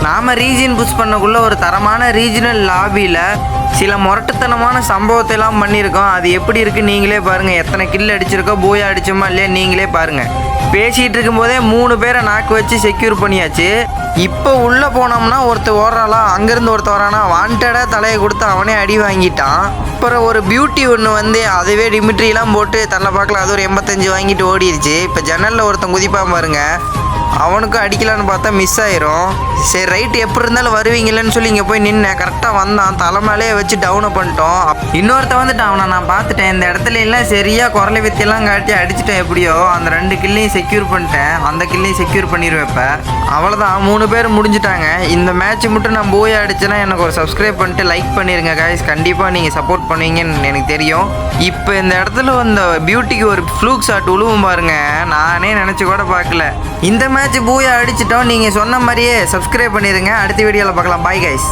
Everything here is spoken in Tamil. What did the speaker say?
நாம் ரீஜன் புஷ் பண்ணக்குள்ள ஒரு தரமான ரீஜனல் லாபியில் சில முரட்டுத்தனமான சம்பவத்தை எல்லாம் பண்ணியிருக்கோம். அது எப்படி இருக்குது நீங்களே பாருங்கள். எத்தனை கில் அடிச்சிருக்கோம், பூயா அடிச்சோமா இல்லையா நீங்களே பாருங்கள். பேசிகிட்டு இருக்கும்போதே 3 பேரை நாக்கு வச்சு செக்யூர் பண்ணியாச்சு. இப்போ உள்ளே போனோம்னா ஒருத்தர் ஓடுறாளா, அங்கேருந்து ஒருத்தர் வரானா, வாண்டடாக தலையை கொடுத்து அவனே அடி வாங்கிட்டான். அப்புறம் ஒரு பியூட்டி ஒன்று வந்து அதுவே டிமிட்ரிலாம் போட்டு தன்னை பார்க்கல, அது ஒரு 85 வாங்கிட்டு ஓடிடுச்சு. இப்போ ஜன்னலில் ஒருத்தன் குதிப்பான் பாருங்க, அவனுக்கும் அடிக்கலான்னு பார்த்தா மிஸ் ஆயிரும். சரி ரைட்டு, எப்படி இருந்தாலும் வருவீங்களேன்னு சொல்லி இங்கே போய் நின்னேன். கரெக்டாக வந்தான், தலைமையிலே வச்சு டவுனை பண்ணிட்டோம். இன்னொருத்த வந்துட்டான், அவனை நான் பார்த்துட்டேன். இந்த இடத்துல எல்லாம் சரியாக குரலை வித்தியெல்லாம் காட்டி அடிச்சுட்டேன். எப்படியோ அந்த 2 கில்லையும் செக்யூர் பண்ணிட்டேன். அந்த கில்லையும் செக்யூர் பண்ணிடுவேன். இப்போ அவ்வளோதான், 3 பேர் முடிஞ்சிட்டாங்க. இந்த மேட்ச் மட்டும் நான் போய் அடிச்சேன்னா எனக்கு ஒரு சப்ஸ்கிரைப் பண்ணிட்டு லைக் பண்ணிடுங்க காய்ஸ். கண்டிப்பாக நீங்கள் சப்போர்ட் பண்ணுவீங்கன்னு எனக்கு தெரியும். இப்போ இந்த இடத்துல இந்த பியூட்டிக்கு ஒரு ஃப்ளூக் ஷாட் உழுவும் பாருங்க, நானே நினச்சி கூட பார்க்கல. இந்த மேட்ச் பூயா அடிச்சிட்டோம். நீங்கள் சொன்ன மாதிரியே சப்ஸ்கிரைப் பண்ணிடுங்க. அடுத்த வீடியோவில் பார்க்கலாம். Bye guys.